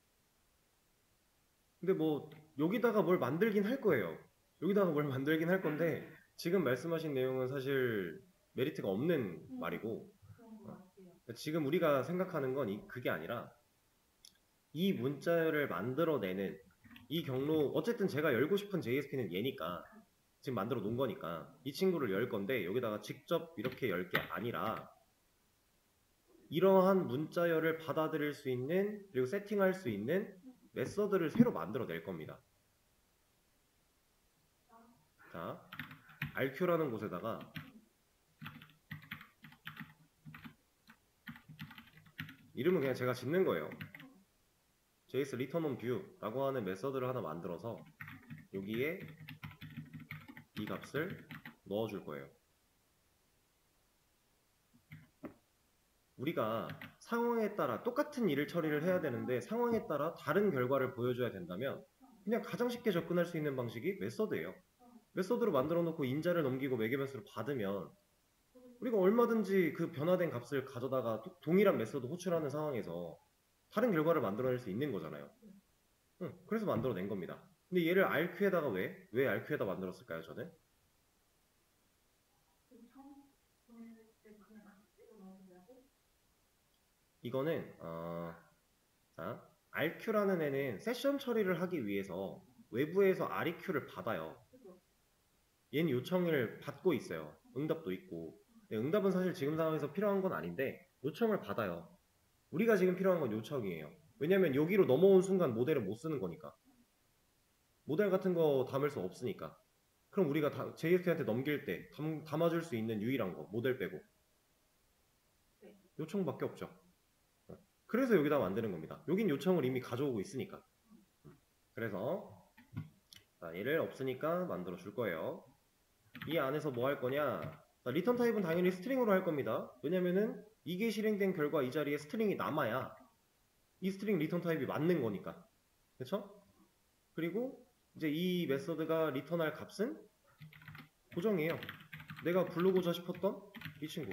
근데 뭐 여기다가 뭘 만들긴 할 거예요. 여기다가 뭘 만들긴 할 건데 지금 말씀하신 내용은 사실 메리트가 없는 말이고, 그런 거 같아요. 지금 우리가 생각하는 건 그게 아니라 이 문자열을 만들어내는 이 경로, 어쨌든 제가 열고 싶은 JSP는 얘니까 지금 만들어 놓은 거니까 이 친구를 열 건데, 여기다가 직접 이렇게 열 게 아니라 이러한 문자열을 받아들일 수 있는, 그리고 세팅할 수 있는 메서드를 새로 만들어 낼 겁니다. 자, RQ라는 곳에다가 이름은 그냥 제가 짓는 거예요. JS return on view라고 하는 메서드를 하나 만들어서 여기에 이 값을 넣어줄 거예요. 우리가 상황에 따라 똑같은 일을 처리를 해야 되는데 상황에 따라 다른 결과를 보여줘야 된다면 그냥 가장 쉽게 접근할 수 있는 방식이 메서드예요. 메서드로 만들어 놓고 인자를 넘기고 매개변수를 받으면 우리가 얼마든지 그 변화된 값을 가져다가 동일한 메서드 호출하는 상황에서 다른 결과를 만들어낼 수 있는 거잖아요. 그래서 만들어낸 겁니다. 근데 얘를 RQ에다가 왜 RQ에다 만들었을까요, 저는? 이거는 자, RQ라는 애는 세션 처리를 하기 위해서 외부에서 REQ를 받아요. 얘는 요청을 받고 있어요. 응답도 있고. 응답은 사실 지금 상황에서 필요한 건 아닌데 요청을 받아요. 우리가 지금 필요한 건 요청이에요. 왜냐면 여기로 넘어온 순간 모델을 못 쓰는 거니까. 모델 같은 거 담을 수 없으니까. 그럼 우리가 JSP한테 넘길 때 담아줄 수 있는 유일한 거, 모델 빼고 요청밖에 없죠. 그래서 여기다 만드는 겁니다. 여긴 요청을 이미 가져오고 있으니까. 그래서 얘를 없으니까 만들어 줄 거예요. 이 안에서 뭐 할 거냐? 리턴 타입은 당연히 스트링으로 할 겁니다. 왜냐면은 이게 실행된 결과 이 자리에 스트링이 남아야 이 스트링 리턴 타입이 맞는 거니까. 그쵸? 그리고 이제 이 메서드가 리턴할 값은 고정이에요. 내가 부르고자 싶었던 이 친구.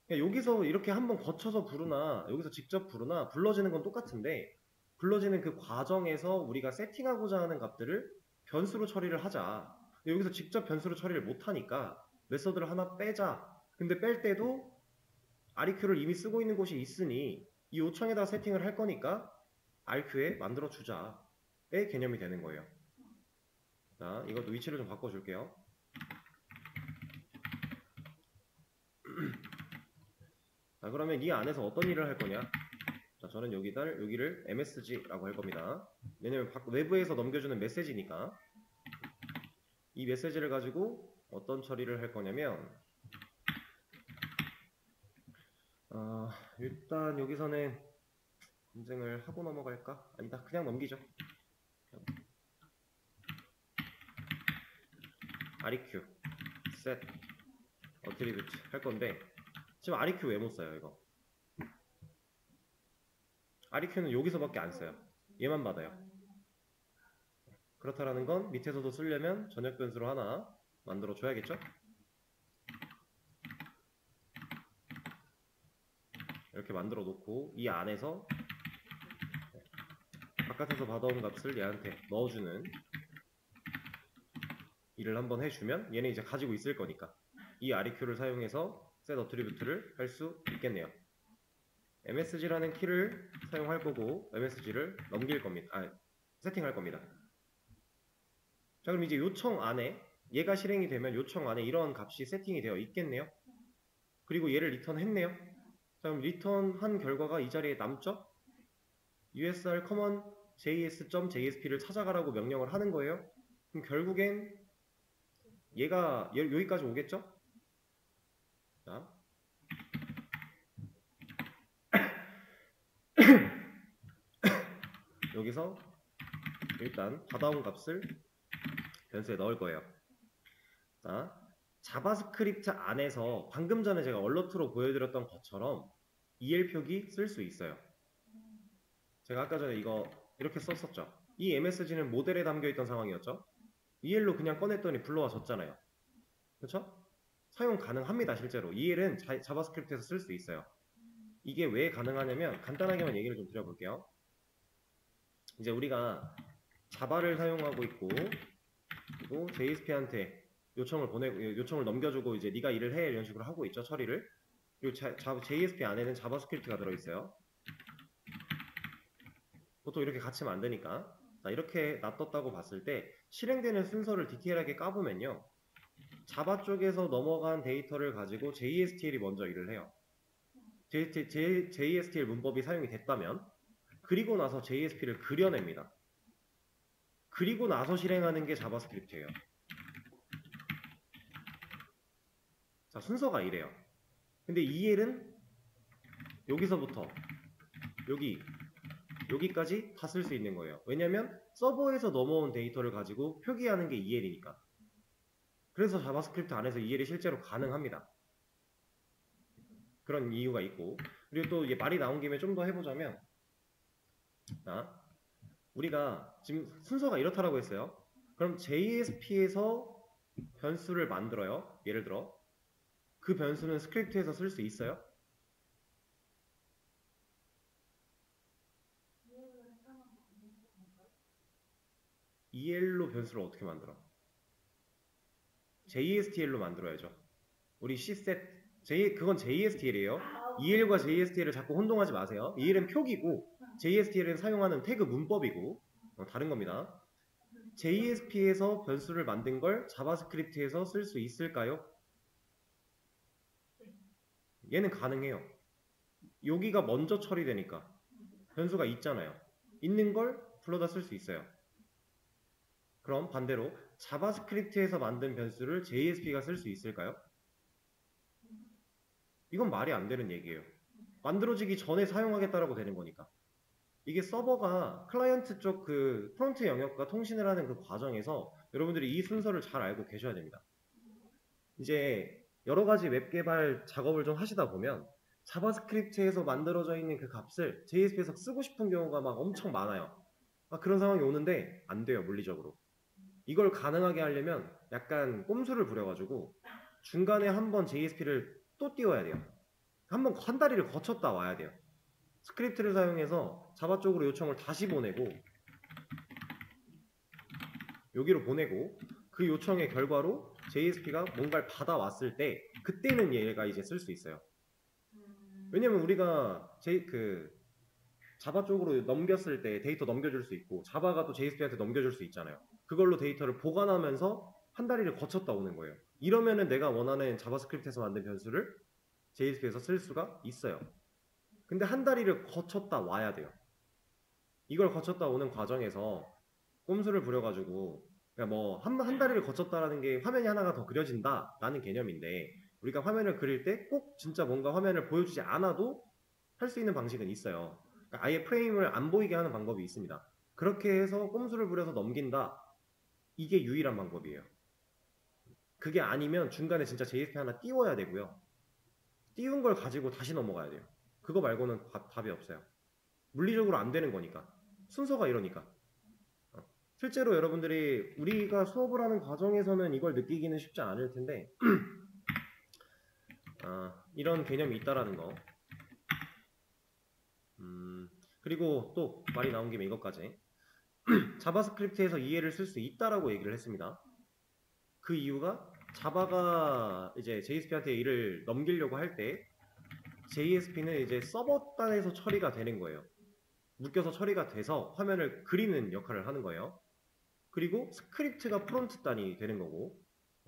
여기서 이렇게 한번 거쳐서 부르나 여기서 직접 부르나 불러지는 건 똑같은데, 불러지는 그 과정에서 우리가 세팅하고자 하는 값들을 변수로 처리를 하자. 여기서 직접 변수로 처리를 못하니까 메서드를 하나 빼자. 근데 뺄 때도 REQ를 이미 쓰고 있는 곳이 있으니 이 요청에다 세팅을 할 거니까 RQ에 만들어 주자의 개념이 되는 거예요. 자, 이것도 위치를 좀 바꿔줄게요. 자, 그러면 이 안에서 어떤 일을 할 거냐? 자, 저는 여기를 MSG라고 할 겁니다. 왜냐면 외부에서 넘겨주는 메시지니까. 이 메시지를 가지고 어떤 처리를 할 거냐면, 일단 여기서는 검증을 하고 넘어갈까? 아니다, 그냥 넘기죠. REQ, set, attribute 할 건데, 지금 REQ 왜 못 써요, 이거? REQ는 여기서밖에 안 써요. 얘만 받아요. 그렇다라는 건 밑에서도 쓰려면 전역 변수로 하나 만들어 줘야겠죠? 이렇게 만들어 놓고 이 안에서 바깥에서 받아온 값을 얘한테 넣어주는 일을 한번 해주면 얘는 이제 가지고 있을 거니까 이 REQ를 사용해서 set attribute를 할 수 있겠네요. MSG라는 키를 사용할 거고 MSG를 넘길 겁니다. 세팅할 겁니다. 자, 그럼 이제 요청 안에 얘가 실행이 되면 요청 안에 이런 값이 세팅이 되어 있겠네요. 그리고 얘를 리턴했네요. 자, 그럼 리턴한 결과가 이 자리에 남죠? usr common js.jsp를 찾아가라고 명령을 하는 거예요. 그럼 결국엔 얘가 여기까지 오겠죠? 자. 여기서 일단 받아온 값을 변수에 넣을 거예요. 자, 자바스크립트 안에서 방금 전에 제가 얼러트로 보여드렸던 것처럼 EL 표기 쓸 수 있어요. 제가 아까 전에 이거 이렇게 썼었죠. 이 MSG는 모델에 담겨있던 상황이었죠. EL로 그냥 꺼냈더니 불러와 줬잖아요. 그렇죠? 사용 가능합니다. 실제로 EL은 자바스크립트에서 쓸 수 있어요. 이게 왜 가능하냐면 간단하게만 얘기를 좀 드려볼게요. 이제 우리가 자바를 사용하고 있고 그리고 JSP한테 요청을 넘겨주고 이제 네가 일을 해 이런 식으로 하고 있죠. 처리를. 그리고 JSP 안에는 자바스크립트가 들어있어요. 보통 이렇게 같이 만드니까. 자, 이렇게 놔뒀다고 봤을 때 실행되는 순서를 디테일하게 까보면요. 자바 쪽에서 넘어간 데이터를 가지고 JSTL이 먼저 일을 해요. JSTL 문법이 사용이 됐다면 그리고 나서 JSP를 그려냅니다. 그리고 나서 실행하는 게 자바스크립트예요. 자, 순서가 이래요. 근데 EL은 여기서부터 여기까지 다 쓸 수 있는 거예요. 왜냐면 서버에서 넘어온 데이터를 가지고 표기하는 게 EL이니까. 그래서 자바스크립트 안에서 EL이 실제로 가능합니다. 그런 이유가 있고, 그리고 또 이게 말이 나온 김에 좀 더 해보자면, 우리가 지금 순서가 이렇다라고 했어요. 그럼 JSP에서 변수를 만들어요. 예를 들어 그 변수는 스크립트에서 쓸 수 있어요? EL로 변수를 어떻게 만들어? JSTL로 만들어야죠. 우리 Cset, 그건 JSTL이에요. EL과 JSTL을 자꾸 혼동하지 마세요. EL은 표기고 JSTL은 사용하는 태그 문법이고 다른 겁니다. JSP에서 변수를 만든 걸 자바스크립트에서 쓸 수 있을까요? 얘는 가능해요. 여기가 먼저 처리되니까 변수가 있잖아요. 있는 걸 불러다 쓸 수 있어요. 그럼 반대로 자바스크립트에서 만든 변수를 JSP가 쓸 수 있을까요? 이건 말이 안 되는 얘기예요. 만들어지기 전에 사용하겠다라고 되는 거니까. 이게 서버가 클라이언트 쪽 그 프론트 영역과 통신을 하는 그 과정에서 여러분들이 이 순서를 잘 알고 계셔야 됩니다. 이제 여러 가지 웹 개발 작업을 좀 하시다 보면 자바스크립트에서 만들어져 있는 그 값을 JSP에서 쓰고 싶은 경우가 막 엄청 많아요. 그런 상황이 오는데 안 돼요, 물리적으로. 이걸 가능하게 하려면 약간 꼼수를 부려가지고 중간에 한번 JSP를 또 띄워야 돼요. 한 다리를 거쳤다 와야 돼요. 스크립트를 사용해서 자바 쪽으로 요청을 다시 보내고 여기로 보내고 그 요청의 결과로 JSP가 뭔가를 받아왔을 때 그때는 얘가 이제 쓸 수 있어요. 왜냐면 우리가 자바 쪽으로 넘겼을 때 데이터 넘겨줄 수 있고 자바가 또 JSP한테 넘겨줄 수 있잖아요. 그걸로 데이터를 보관하면서 한 다리를 거쳤다 오는 거예요. 이러면은 내가 원하는 자바스크립트에서 만든 변수를 JSP에서 쓸 수가 있어요. 근데 한 다리를 거쳤다 와야 돼요. 이걸 거쳤다 오는 과정에서 꼼수를 부려가지고 그러니까 뭐 한 다리를 거쳤다라는 게 화면이 하나가 더 그려진다라는 개념인데 우리가 화면을 그릴 때 꼭 진짜 뭔가 화면을 보여주지 않아도 할 수 있는 방식은 있어요. 그러니까 아예 프레임을 안 보이게 하는 방법이 있습니다. 그렇게 해서 꼼수를 부려서 넘긴다. 이게 유일한 방법이에요. 그게 아니면 중간에 진짜 JSP 하나 띄워야 되고요. 띄운 걸 가지고 다시 넘어가야 돼요. 그거 말고는 답이 없어요. 물리적으로 안 되는 거니까. 순서가 이러니까. 실제로 여러분들이 우리가 수업을 하는 과정에서는 이걸 느끼기는 쉽지 않을 텐데 이런 개념이 있다라는 거 그리고 또 말이 나온 김에 이것까지. 자바스크립트에서 EL을 쓸 수 있다라고 얘기를 했습니다. 그 이유가 자바가 이제 JSP한테 일을 넘기려고 할 때 JSP는 이제 서버 단에서 처리가 되는 거예요. 묶여서 처리가 돼서 화면을 그리는 역할을 하는 거예요. 그리고 스크립트가 프론트 단이 되는 거고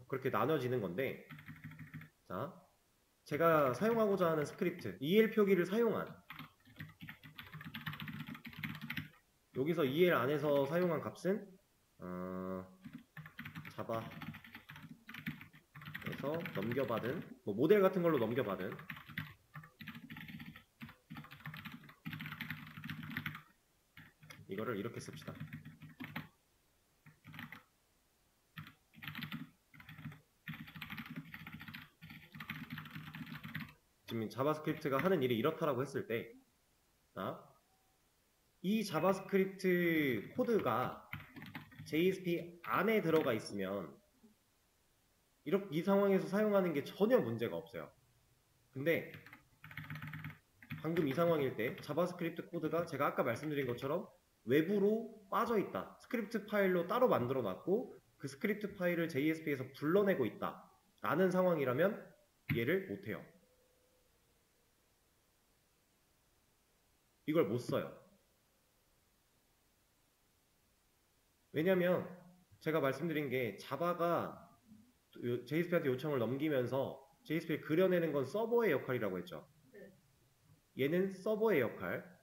그렇게 나눠지는 건데, 자, 제가 사용하고자 하는 스크립트 EL 표기를 사용한, 여기서 EL 안에서 사용한 값은 자바에서 넘겨받은 뭐 모델 같은 걸로 넘겨받은 이거를 이렇게 씁시다. 지금 자바스크립트가 하는 일이 이렇다라고 했을 때, 자, 이 자바스크립트 코드가 JSP 안에 들어가 있으면 이 상황에서 사용하는 게 전혀 문제가 없어요. 근데 방금 이 상황일 때 자바스크립트 코드가 제가 아까 말씀드린 것처럼 외부로 빠져 있다. 스크립트 파일로 따로 만들어 놨고 그 스크립트 파일을 JSP에서 불러내고 있다 라는 상황이라면 얘를 못해요. 이걸 못 써요. 왜냐면 제가 말씀드린 게 자바가 JSP한테 요청을 넘기면서 JSP를 그려내는 건 서버의 역할이라고 했죠. 얘는 서버의 역할,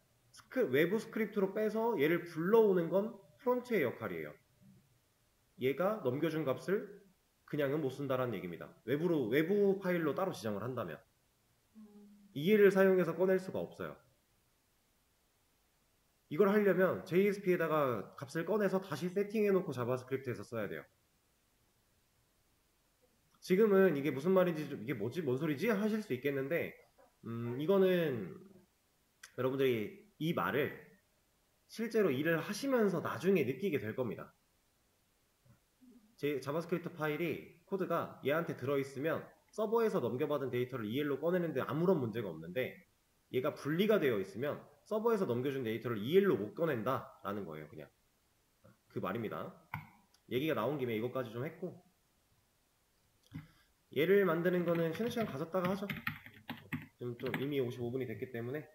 외부 스크립트로 빼서 얘를 불러오는 건 프론트의 역할이에요. 얘가 넘겨준 값을 그냥은 못 쓴다라는 얘기입니다. 외부 파일로 따로 지정을 한다면 EL을 사용해서 꺼낼 수가 없어요. 이걸 하려면 JSP에다가 값을 꺼내서 다시 세팅해놓고 자바스크립트에서 써야 돼요. 지금은 이게 무슨 말인지 이게 뭐지? 뭔 소리지? 하실 수 있겠는데 이거는 여러분들이 이 말을 실제로 일을 하시면서 나중에 느끼게 될 겁니다. 제 자바스크립트 파일이 코드가 얘한테 들어있으면 서버에서 넘겨받은 데이터를 EL로 꺼내는데 아무런 문제가 없는데 얘가 분리가 되어 있으면 서버에서 넘겨준 데이터를 EL로 못 꺼낸다 라는 거예요. 그냥 그 말입니다. 얘기가 나온 김에 이것까지 좀 했고, 얘를 만드는 거는 쉬는 시간 가졌다가 하죠. 지금 좀 이미 55분이 됐기 때문에